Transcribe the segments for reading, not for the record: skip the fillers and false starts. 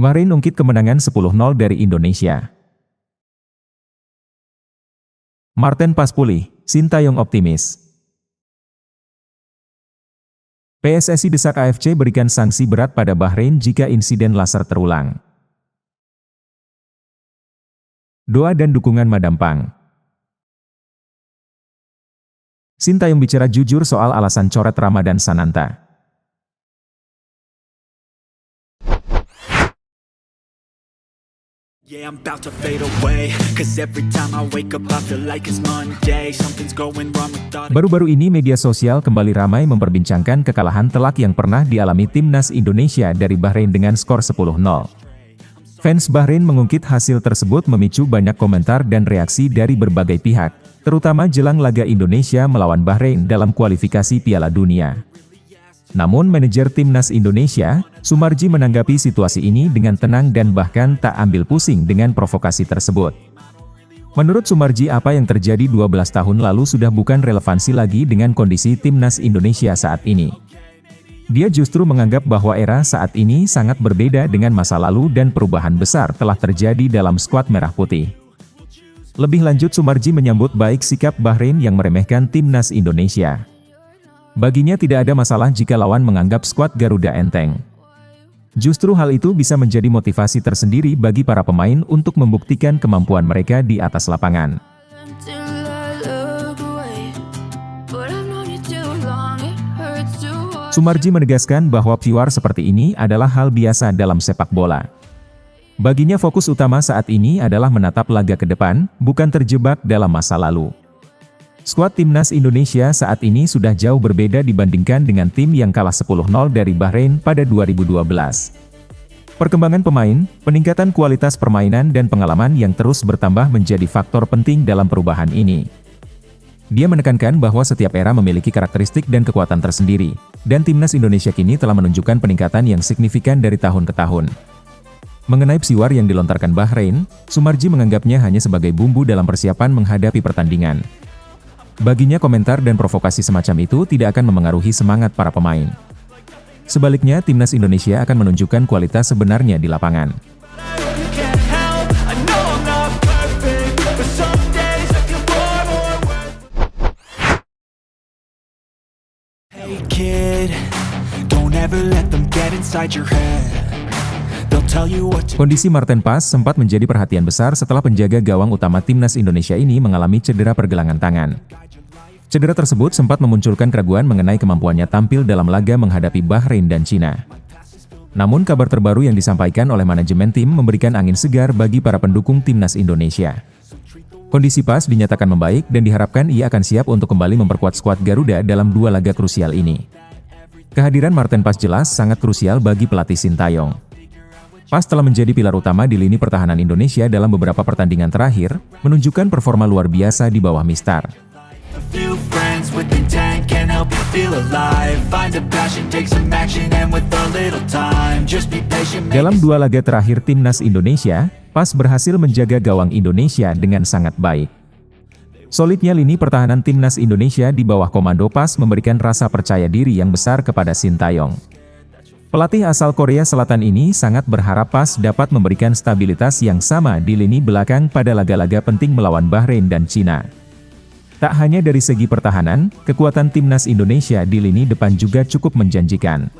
Bahrain ungkit kemenangan 10-0 dari Indonesia. Marten Pas pulih, Sintayong optimis. PSSI desak AFC berikan sanksi berat pada Bahrain jika insiden laser terulang. Doa dan dukungan Madampang. Sintayong bicara jujur soal alasan coret Ramadan Sananta. Yeah, I'm about to fade away, 'cause every time I wake up I feel like it's Monday. Something's going wrong with thought. Baru-baru ini media sosial kembali ramai memperbincangkan kekalahan telak yang pernah dialami Timnas Indonesia dari Bahrain dengan skor 10-0. Fans Bahrain mengungkit hasil tersebut memicu banyak komentar dan reaksi dari berbagai pihak, terutama jelang laga Indonesia melawan Bahrain dalam kualifikasi Piala Dunia. Namun manajer Timnas Indonesia, Sumarji menanggapi situasi ini dengan tenang dan bahkan tak ambil pusing dengan provokasi tersebut. Menurut Sumarji, apa yang terjadi 12 tahun lalu sudah bukan relevansi lagi dengan kondisi Timnas Indonesia saat ini. Dia justru menganggap bahwa era saat ini sangat berbeda dengan masa lalu dan perubahan besar telah terjadi dalam skuad Merah Putih. Lebih lanjut, Sumarji menyambut baik sikap Bahrain yang meremehkan Timnas Indonesia. Baginya tidak ada masalah jika lawan menganggap skuad Garuda enteng. Justru hal itu bisa menjadi motivasi tersendiri bagi para pemain untuk membuktikan kemampuan mereka di atas lapangan. Sumarji menegaskan bahwa viewer seperti ini adalah hal biasa dalam sepak bola. Baginya fokus utama saat ini adalah menatap laga ke depan, bukan terjebak dalam masa lalu. Skuad Timnas Indonesia saat ini sudah jauh berbeda dibandingkan dengan tim yang kalah 10-0 dari Bahrain pada 2012. Perkembangan pemain, peningkatan kualitas permainan dan pengalaman yang terus bertambah menjadi faktor penting dalam perubahan ini. Dia menekankan bahwa setiap era memiliki karakteristik dan kekuatan tersendiri, dan Timnas Indonesia kini telah menunjukkan peningkatan yang signifikan dari tahun ke tahun. Mengenai psiwar yang dilontarkan Bahrain, Sumarji menganggapnya hanya sebagai bumbu dalam persiapan menghadapi pertandingan. Baginya komentar dan provokasi semacam itu tidak akan memengaruhi semangat para pemain. Sebaliknya, Timnas Indonesia akan menunjukkan kualitas sebenarnya di lapangan. Kondisi Marten Pas sempat menjadi perhatian besar setelah penjaga gawang utama Timnas Indonesia ini mengalami cedera pergelangan tangan. Cedera tersebut sempat memunculkan keraguan mengenai kemampuannya tampil dalam laga menghadapi Bahrain dan Cina. Namun kabar terbaru yang disampaikan oleh manajemen tim memberikan angin segar bagi para pendukung Timnas Indonesia. Kondisi Pas dinyatakan membaik dan diharapkan ia akan siap untuk kembali memperkuat skuad Garuda dalam 2 laga krusial ini. Kehadiran Marten Pas jelas sangat krusial bagi pelatih Sintayong. Pas telah menjadi pilar utama di lini pertahanan Indonesia dalam beberapa pertandingan terakhir, menunjukkan performa luar biasa di bawah Mistar. Dalam 2 laga terakhir Timnas Indonesia, Pas berhasil menjaga gawang Indonesia dengan sangat baik. Solidnya lini pertahanan Timnas Indonesia di bawah komando Pas memberikan rasa percaya diri yang besar kepada Sintayong. Pelatih asal Korea Selatan ini sangat berharap Pas dapat memberikan stabilitas yang sama di lini belakang pada laga-laga penting melawan Bahrain dan Cina. Tak hanya dari segi pertahanan, kekuatan Timnas Indonesia di lini depan juga cukup menjanjikan.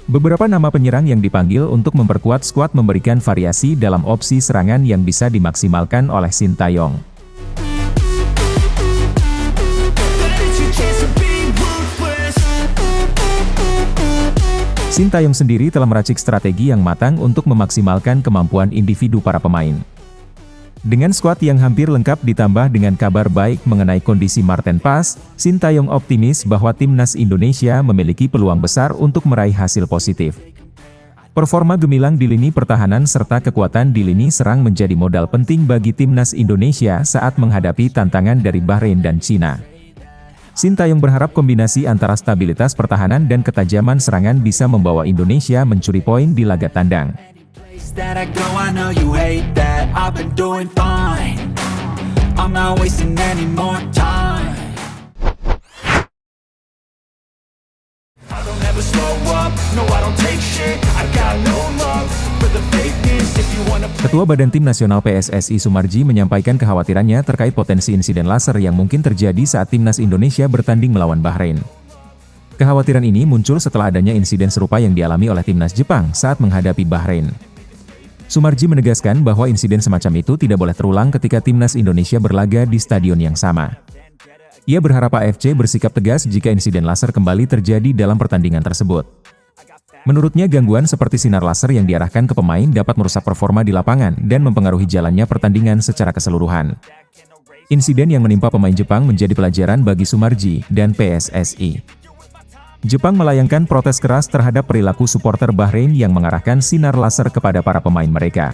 Beberapa nama penyerang yang dipanggil untuk memperkuat skuad memberikan variasi dalam opsi serangan yang bisa dimaksimalkan oleh Sintayong. Sintayong sendiri telah meracik strategi yang matang untuk memaksimalkan kemampuan individu para pemain. Dengan skuad yang hampir lengkap ditambah dengan kabar baik mengenai kondisi Marten Pas, Sintayong optimis bahwa Timnas Indonesia memiliki peluang besar untuk meraih hasil positif. Performa gemilang di lini pertahanan serta kekuatan di lini serang menjadi modal penting bagi Timnas Indonesia saat menghadapi tantangan dari Bahrain dan Cina. Sintayong berharap kombinasi antara stabilitas pertahanan dan ketajaman serangan bisa membawa Indonesia mencuri poin di laga tandang. That I go, I know you hate that. I've been doing fine. I'm not wasting any more time. I don't ever slow up. No, I don't take shit. I got no love for the Ketua Badan Tim Nasional PSSI Soemarji menyampaikan kekhawatirannya terkait potensi insiden laser yang mungkin terjadi saat Timnas Indonesia bertanding melawan Bahrain. Kekhawatiran ini muncul setelah adanya insiden serupa yang dialami oleh Timnas Jepang saat menghadapi Bahrain. Soemarji menegaskan bahwa insiden semacam itu tidak boleh terulang ketika Timnas Indonesia berlaga di stadion yang sama. Ia berharap AFC bersikap tegas jika insiden laser kembali terjadi dalam pertandingan tersebut. Menurutnya gangguan seperti sinar laser yang diarahkan ke pemain dapat merusak performa di lapangan dan mempengaruhi jalannya pertandingan secara keseluruhan. Insiden yang menimpa pemain Jepang menjadi pelajaran bagi Soemarji dan PSSI. Jepang melayangkan protes keras terhadap perilaku supporter Bahrain yang mengarahkan sinar laser kepada para pemain mereka.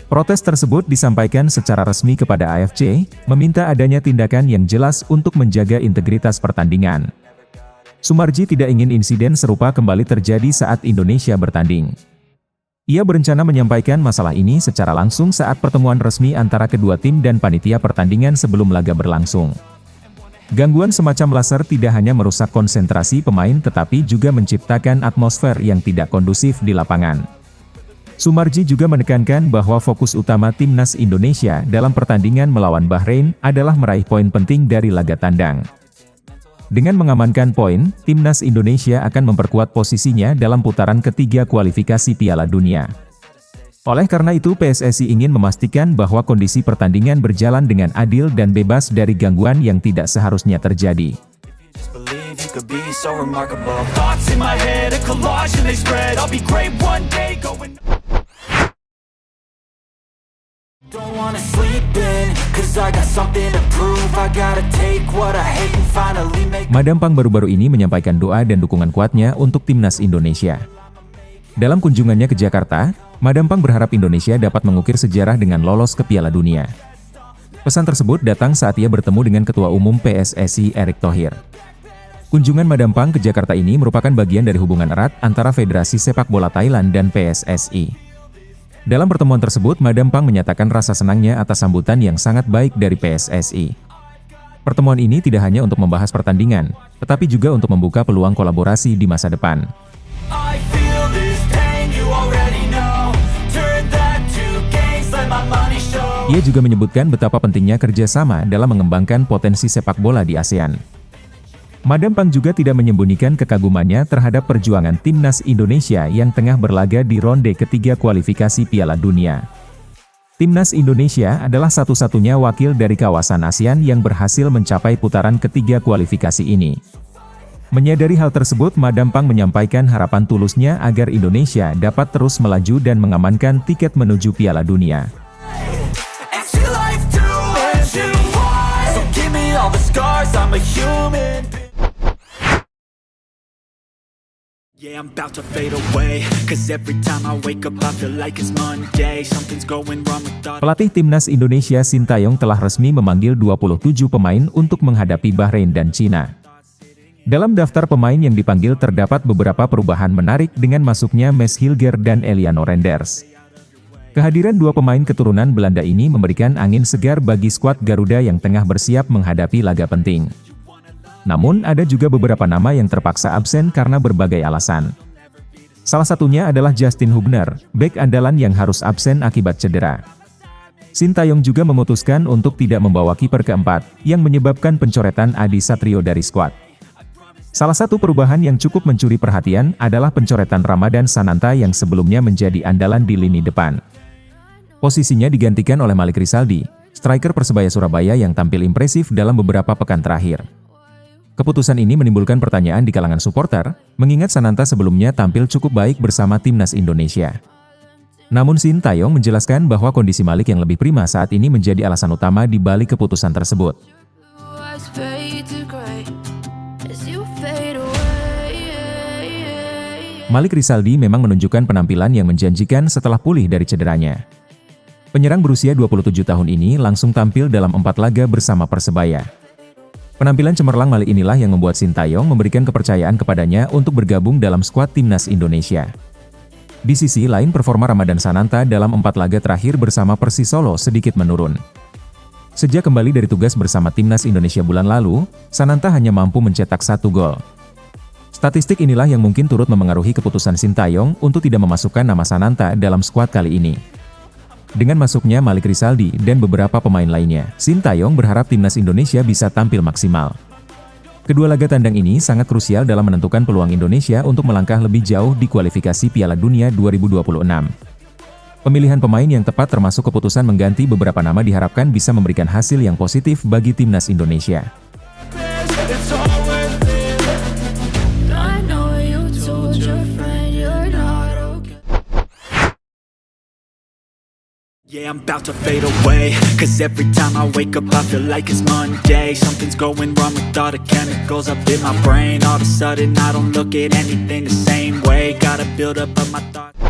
Protes tersebut disampaikan secara resmi kepada AFC, meminta adanya tindakan yang jelas untuk menjaga integritas pertandingan. Soemarji tidak ingin insiden serupa kembali terjadi saat Indonesia bertanding. Ia berencana menyampaikan masalah ini secara langsung saat pertemuan resmi antara kedua tim dan panitia pertandingan sebelum laga berlangsung. Gangguan semacam laser tidak hanya merusak konsentrasi pemain tetapi juga menciptakan atmosfer yang tidak kondusif di lapangan. Soemarji juga menekankan bahwa fokus utama Timnas Indonesia dalam pertandingan melawan Bahrain adalah meraih poin penting dari laga tandang. Dengan mengamankan poin, Timnas Indonesia akan memperkuat posisinya dalam putaran ketiga kualifikasi Piala Dunia. Oleh karena itu PSSI ingin memastikan bahwa kondisi pertandingan berjalan dengan adil dan bebas dari gangguan yang tidak seharusnya terjadi. Madam Pang baru-baru ini menyampaikan doa dan dukungan kuatnya untuk Timnas Indonesia. Dalam kunjungannya ke Jakarta, Madam Pang berharap Indonesia dapat mengukir sejarah dengan lolos ke Piala Dunia. Pesan tersebut datang saat ia bertemu dengan Ketua Umum PSSI Erick Thohir. Kunjungan Madam Pang ke Jakarta ini merupakan bagian dari hubungan erat antara Federasi Sepak Bola Thailand dan PSSI. Dalam pertemuan tersebut, Madam Pang menyatakan rasa senangnya atas sambutan yang sangat baik dari PSSI. Pertemuan ini tidak hanya untuk membahas pertandingan, tetapi juga untuk membuka peluang kolaborasi di masa depan. Ia juga menyebutkan betapa pentingnya kerjasama dalam mengembangkan potensi sepak bola di ASEAN. Madam Pang juga tidak menyembunyikan kekagumannya terhadap perjuangan Timnas Indonesia yang tengah berlaga di ronde ketiga kualifikasi Piala Dunia. Timnas Indonesia adalah satu-satunya wakil dari kawasan ASEAN yang berhasil mencapai putaran ketiga kualifikasi ini. Menyadari hal tersebut, Madam Pang menyampaikan harapan tulusnya agar Indonesia dapat terus melaju dan mengamankan tiket menuju Piala Dunia. Pelatih Timnas Indonesia Sintayong telah resmi memanggil 27 pemain untuk menghadapi Bahrain dan Cina. Dalam daftar pemain yang dipanggil terdapat beberapa perubahan menarik dengan masuknya Mads Hilger dan Eliano Renders. Kehadiran dua pemain keturunan Belanda ini memberikan angin segar bagi skuad Garuda yang tengah bersiap menghadapi laga penting. Namun ada juga beberapa nama yang terpaksa absen karena berbagai alasan. Salah satunya adalah Justin Hubner, bek andalan yang harus absen akibat cedera. Sintayong juga memutuskan untuk tidak membawa kiper keempat, yang menyebabkan pencoretan Adi Satrio dari skuad. Salah satu perubahan yang cukup mencuri perhatian adalah pencoretan Ramadan Sananta yang sebelumnya menjadi andalan di lini depan. Posisinya digantikan oleh Malik Rizaldi, striker Persebaya Surabaya yang tampil impresif dalam beberapa pekan terakhir. Keputusan ini menimbulkan pertanyaan di kalangan supporter, mengingat Sananta sebelumnya tampil cukup baik bersama Timnas Indonesia. Namun Sintayong menjelaskan bahwa kondisi Malik yang lebih prima saat ini menjadi alasan utama di balik keputusan tersebut. Malik Rizaldi memang menunjukkan penampilan yang menjanjikan setelah pulih dari cederanya. Penyerang berusia 27 tahun ini langsung tampil dalam 4 laga bersama Persebaya. Penampilan cemerlang Malik inilah yang membuat Sintayong memberikan kepercayaan kepadanya untuk bergabung dalam skuad Timnas Indonesia. Di sisi lain, performa Ramadan Sananta dalam 4 laga terakhir bersama Persis Solo sedikit menurun. Sejak kembali dari tugas bersama Timnas Indonesia bulan lalu, Sananta hanya mampu mencetak 1 gol. Statistik inilah yang mungkin turut memengaruhi keputusan Sintayong untuk tidak memasukkan nama Sananta dalam skuad kali ini. Dengan masuknya Malik Rizaldi dan beberapa pemain lainnya, Sintayong berharap timnas Indonesia bisa tampil maksimal. Kedua laga tandang ini sangat krusial dalam menentukan peluang Indonesia untuk melangkah lebih jauh di kualifikasi Piala Dunia 2026. Pemilihan pemain yang tepat termasuk keputusan mengganti beberapa nama diharapkan bisa memberikan hasil yang positif bagi timnas Indonesia. Yeah, I'm about to fade away, cause every time I wake up I feel like it's Monday. Something's going wrong with all the chemicals up in my brain. All of a sudden I don't look at anything the same way. Gotta build up of my thoughts.